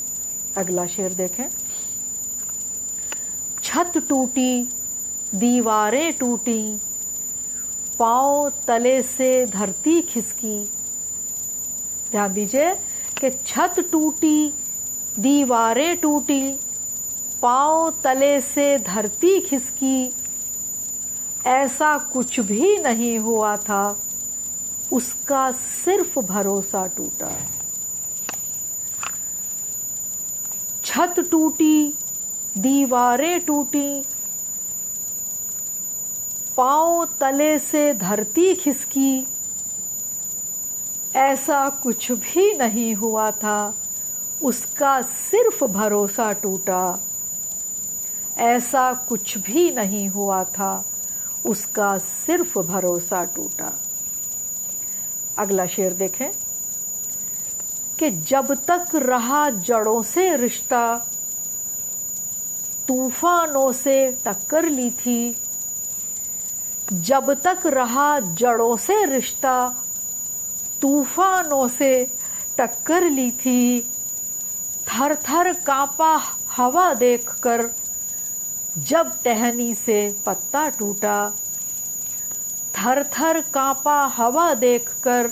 अगला शेर देखें। छत टूटी, दीवारें टूटी, पांव तले से धरती खिसकी। ध्यान दीजिए कि छत टूटी, दीवारें टूटी, पांव तले से धरती खिसकी, ऐसा कुछ भी नहीं हुआ था, उसका सिर्फ भरोसा टूटा। छत टूटी, दीवारें टूटी, पांव तले से धरती खिसकी, ऐसा कुछ भी नहीं हुआ था, उसका सिर्फ भरोसा टूटा। ऐसा कुछ भी नहीं हुआ था, उसका सिर्फ भरोसा टूटा। अगला शेर देखें कि जब तक रहा जड़ों से रिश्ता, तूफानों से टक्कर ली थी। जब तक रहा जड़ों से रिश्ता, तूफानों से टक्कर ली थी। थर थर कांपा हवा देखकर, जब टहनी से पत्ता टूटा। थर थर कांपा हवा देखकर,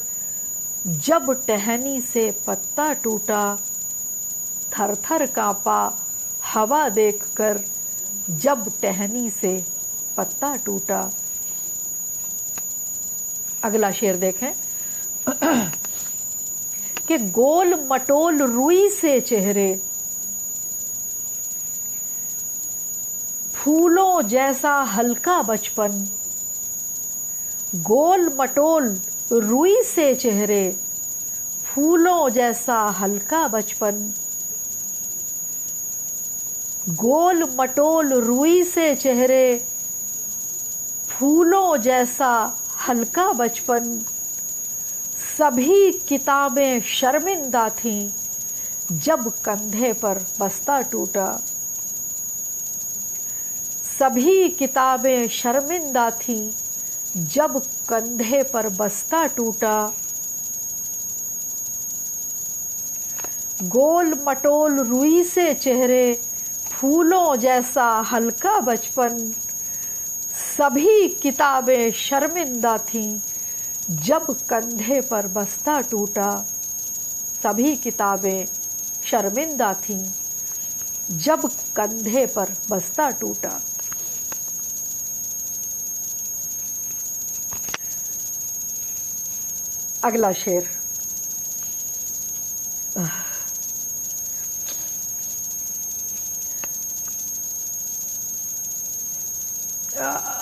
जब टहनी से पत्ता टूटा। थर थर कांपा हवा देखकर, जब टहनी से पत्ता टूटा। अगला शेर देखें कि गोल मटोल रुई से चेहरे, फूलों जैसा हल्का बचपन। गोल मटोल रुई से चेहरे, फूलों जैसा हल्का बचपन। गोल मटोल रुई से चेहरे, फूलों जैसा हल्का बचपन। सभी किताबें शर्मिंदा थीं, जब कंधे पर बस्ता टूटा। सभी किताबें शर्मिंदा थीं, जब कंधे पर बस्ता टूटा। गोल मटोल रुई से चेहरे, फूलों जैसा हल्का बचपन। सभी किताबें शर्मिंदा थीं, जब कंधे पर बस्ता टूटा। सभी किताबें शर्मिंदा थीं, जब कंधे पर बस्ता टूटा। अगला शेर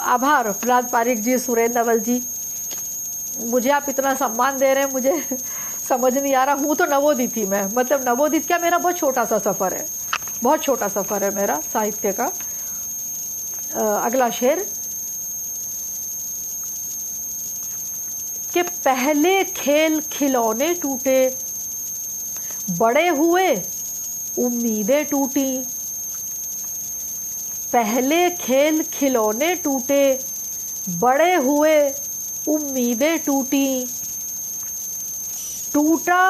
आभार प्रहलाद पारिक जी, सुरेंद्र नवल जी, मुझे आप इतना सम्मान दे रहे हैं, मुझे समझ नहीं आ रहा। हूँ तो नवोदित थी मैं, मतलब नवोदित क्या, मेरा बहुत छोटा सा सफ़र है, बहुत छोटा सफ़र है मेरा साहित्य का। अगला शेर कि पहले खेल खिलौने टूटे, बड़े हुए उम्मीदें टूटी। पहले खेल खिलौने टूटे, बड़े हुए उम्मीदें टूटी। टूटा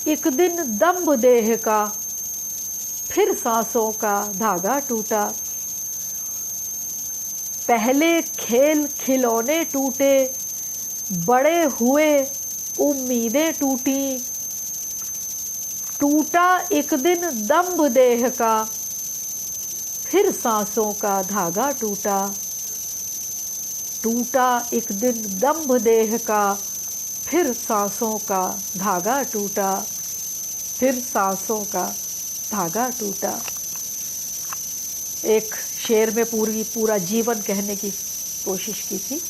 एक दिन दम्भ देह का, फिर सांसों का धागा टूटा। पहले खेल खिलौने टूटे, बड़े हुए उम्मीदें टूटी। टूटा एक दिन दम्भ देह का, फिर सांसों का धागा टूटा। टूटा एक दिन दम्भ देह का, फिर सांसों का धागा टूटा। फिर सांसों का धागा टूटा। एक शेर में पूरा जीवन कहने की कोशिश की थी।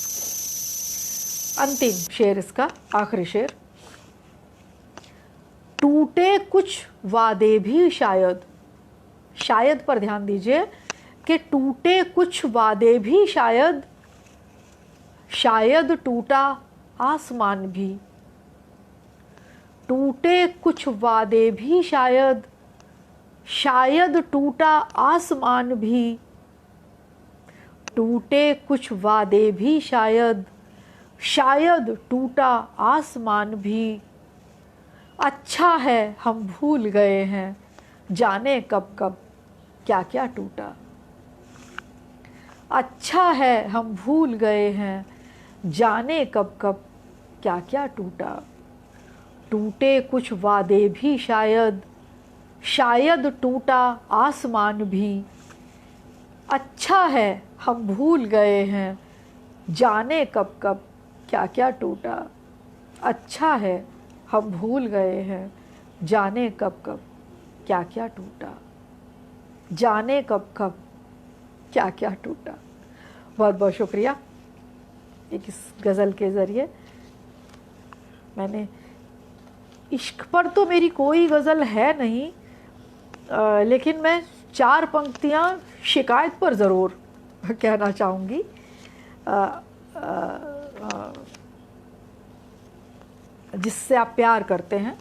अंतिम शेर इसका, आखिरी शेर। टूटे कुछ वादे भी शायद, शायद पर ध्यान दीजिए कि टूटे कुछ वादे भी शायद, शायद टूटा आसमान भी। टूटे कुछ वादे भी शायद, शायद टूटा आसमान भी। टूटे कुछ वादे भी शायद, शायद टूटा आसमान भी। अच्छा है हम भूल गए हैं, जाने कब कब क्या क्या टूटा। अच्छा है हम भूल गए हैं, जाने कब कब क्या क्या टूटा। टूटे कुछ वादे भी शायद, शायद टूटा आसमान भी। अच्छा है हम भूल गए हैं, जाने कब कब क्या क्या टूटा। अच्छा है हम भूल गए हैं, जाने कब कब क्या क्या टूटा। जाने कब कब क्या क्या टूटा। बहुत बहुत शुक्रिया। एक इस गज़ल के ज़रिए मैंने, इश्क पर तो मेरी कोई गज़ल है नहीं, लेकिन मैं 4 पंक्तियाँ शिकायत पर ज़रूर कहना चाहूँगी। जिससे आप प्यार करते हैं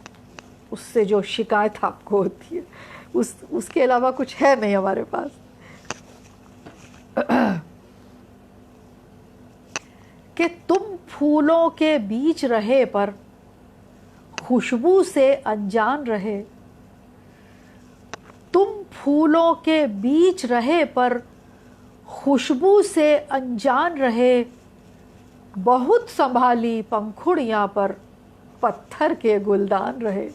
उससे जो शिकायत आपको होती है, उसके अलावा कुछ है नहीं हमारे पास। कि तुम फूलों के बीच रहे पर खुशबू से अनजान रहे। तुम फूलों के बीच रहे पर खुशबू से अनजान रहे। बहुत संभाली पंखुड़ियाँ पर पत्थर के गुलदान रहे।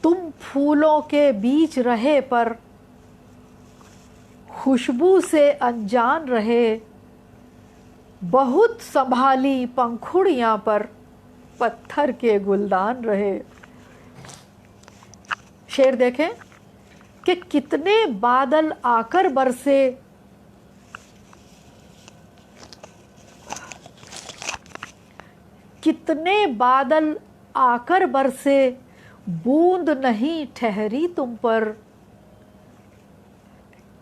तुम फूलों के बीच रहे पर खुशबू से अनजान रहे। बहुत संभाली पंखुड़ियाँ पर पत्थर के गुलदान रहे। शेर देखें कि कितने बादल आकर बरसे। कितने बादल आकर बरसे, बूंद नहीं ठहरी तुम पर।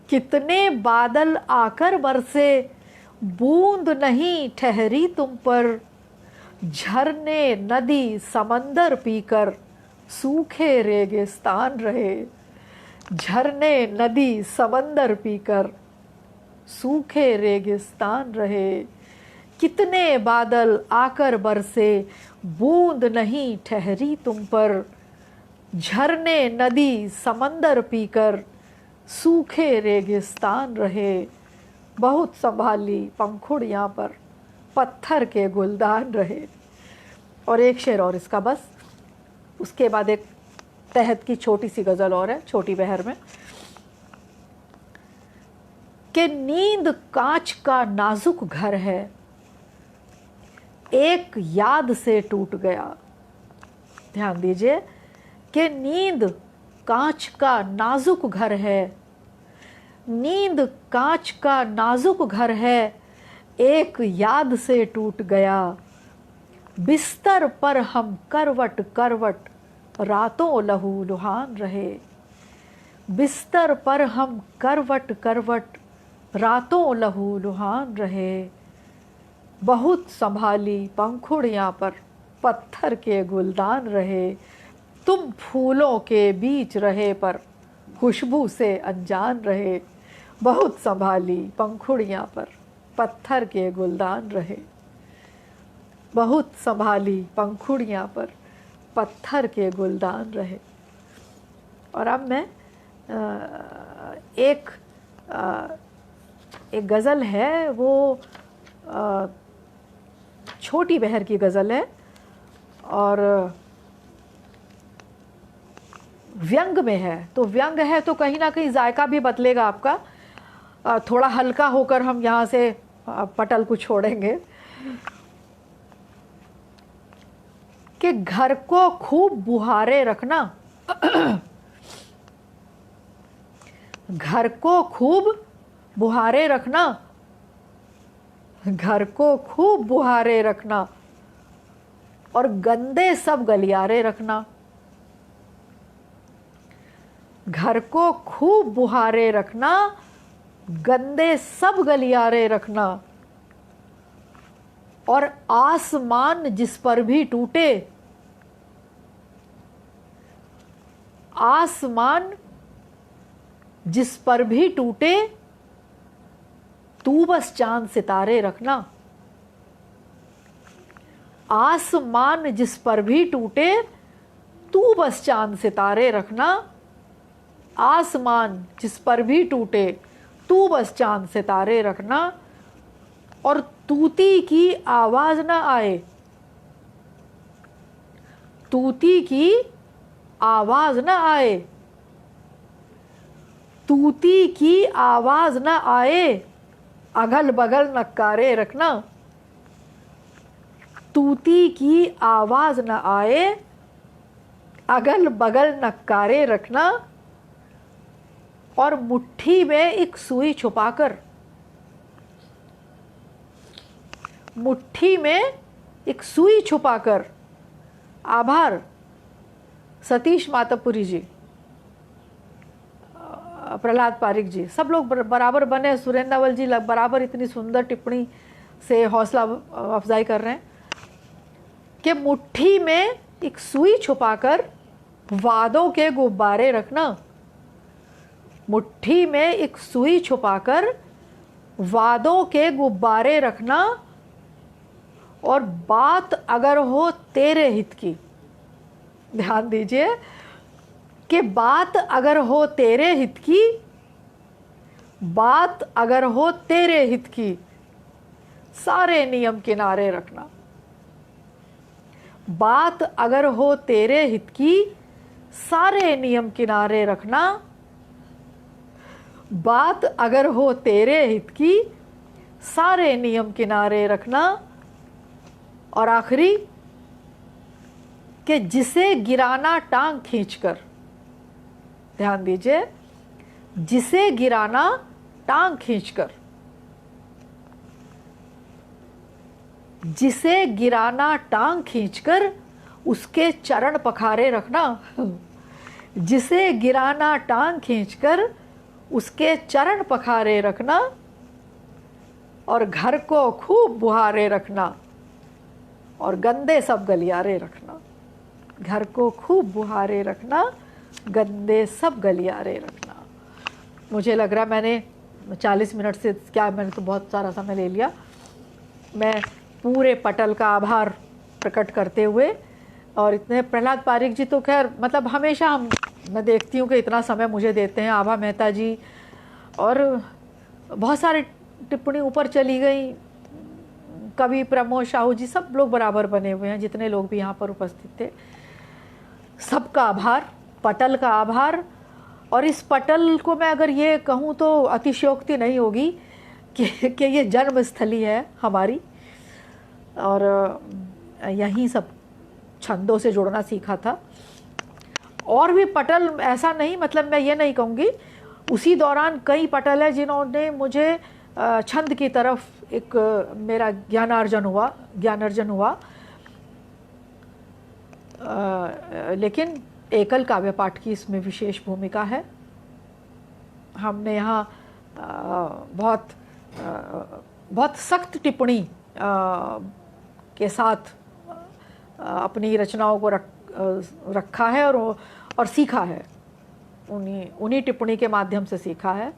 कितने बादल आकर बरसे, बूंद नहीं ठहरी तुम पर। झरने नदी समंदर पीकर सूखे रेगिस्तान रहे। झरने नदी समंदर पीकर सूखे रेगिस्तान रहे। कितने बादल आकर बरसे, बूंद नहीं ठहरी तुम पर। झरने नदी समंदर पीकर सूखे रेगिस्तान रहे। बहुत संभाली पंखुड़ियाँ पर पत्थर के गुलदान रहे। और एक शेर और इसका बस, उसके बाद एक तहत की छोटी सी गज़ल और है, छोटी बहर में। कि नींद कांच का नाजुक घर है, एक याद से टूट गया। ध्यान दीजिए कि नींद कांच का नाजुक घर है। नींद कांच का नाजुक घर है, एक याद से टूट गया। बिस्तर पर हम करवट करवट रातों लहू लुहान रहे। बिस्तर पर हम करवट करवट रातों लहू लुहान रहे। बहुत संभाली पंखुड़ियाँ पर पत्थर के गुलदान रहे। तुम फूलों के बीच रहे पर खुशबू से अनजान रहे। बहुत संभाली पंखुड़ियाँ पर पत्थर के गुलदान रहे। बहुत संभाली पंखुड़ियाँ पर पत्थर के गुलदान रहे। और अब मैं एक गज़ल है, वो छोटी बहर की गज़ल है और व्यंग में है। तो व्यंग है तो कहीं ना कहीं जायका भी बदलेगा आपका। थोड़ा हल्का होकर हम यहाँ से पटल को छोड़ेंगे। कि घर को खूब बुहारे रखना। घर को खूब बुहारे रखना। घर को खूब बुहारे रखना और गंदे सब गलियारे रखना। घर को खूब बुहारे रखना, गंदे सब गलियारे रखना। और आसमान जिस पर भी टूटे, आसमान जिस पर भी टूटे, तू बस चांद सितारे रखना। आसमान जिस पर भी टूटे, तू बस चांद सितारे रखना। आसमान जिस पर भी टूटे, तू बस चांद सितारे रखना। और तूती की आवाज न आए, तूती की आवाज न आए, तूती की आवाज न आए, अगल बगल नक्कारे रखना। तूती की आवाज न आए, अगल बगल नक्कारे रखना। और मुट्ठी में एक सुई छुपाकर, मुट्ठी में एक सुई छुपाकर। आभार सतीश मातापुरी जी, प्रहलाद पारिक जी, सब लोग बराबर बने। सुरेंद्र नावल जी बराबर इतनी सुंदर टिप्पणी से हौसला अफजाई कर रहे हैं कि मुट्ठी में एक सुई छुपाकर वादों के गुब्बारे रखना। मुट्ठी में एक सुई छुपाकर वादों के गुब्बारे रखना। और बात अगर हो तेरे हित की, ध्यान दीजिए कि बात अगर हो तेरे हित की, बात अगर हो तेरे हित की, सारे नियम किनारे रखना। बात अगर हो तेरे हित की, सारे नियम किनारे रखना। बात अगर हो तेरे हित की, सारे नियम किनारे रखना। और आखिरी कि जिसे गिराना टांग खींचकर, ध्यान दीजिए, जिसे गिराना टांग खींचकर, जिसे गिराना टांग खींचकर उसके चरण पखारे रखना। जिसे गिराना टांग खींचकर उसके चरण पखारे रखना। और घर को खूब बुहारे रखना और गंदे सब गलियारे रखना। घर को खूब बुहारे रखना, गंदे सब गलियारे रखना। मुझे लग रहा मैंने 40 मिनट से क्या, मैंने तो बहुत सारा समय ले लिया। मैं पूरे पटल का आभार प्रकट करते हुए, और इतने प्रहलाद पारिक जी तो खैर मतलब हमेशा मैं देखती हूँ कि इतना समय मुझे देते हैं। आभा मेहता जी और बहुत सारे टिप्पणी ऊपर चली गई, कवि प्रमोद साहू जी, सब लोग बराबर बने हुए हैं, जितने लोग भी यहाँ पर उपस्थित थे। सबका आभार, पटल का आभार। और इस पटल को मैं अगर ये कहूँ तो अतिशयोक्ति नहीं होगी कि ये जन्मस्थली है हमारी, और यहीं सब छंदों से जुड़ना सीखा था। और भी पटल, ऐसा नहीं, मतलब मैं ये नहीं कहूँगी, उसी दौरान कई पटल है जिन्होंने मुझे छंद की तरफ एक मेरा ज्ञानार्जन हुआ। लेकिन एकल काव्य पाठ की इसमें विशेष भूमिका है। हमने यहाँ बहुत सख्त टिप्पणी के साथ अपनी रचनाओं को रखा है और सीखा है, उन्हीं टिप्पणी के माध्यम से सीखा है।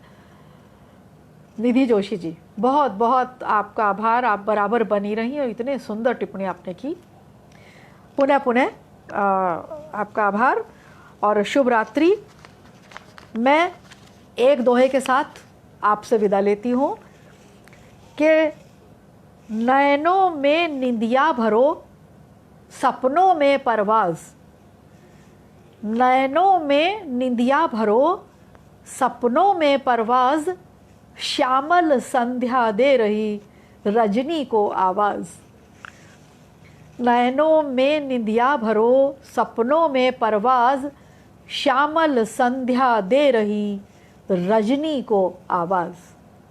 निधि जोशी जी, बहुत बहुत आपका आभार। आप बराबर बनी रही और इतने सुंदर टिप्पणी आपने की। पुनः आपका आभार और शुभ रात्रि। मैं एक दोहे के साथ आपसे विदा लेती हूँ कि नैनों में निंदिया भरो, सपनों में परवाज़। नैनों में निंदिया भरो, सपनों में परवाज़। श्यामल संध्या दे रही रजनी को आवाज़। नैनों में निंदिया भरो, सपनों में परवाज़। श्यामल संध्या दे रही रजनी को आवाज़।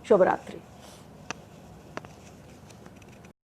शुभ रात्रि।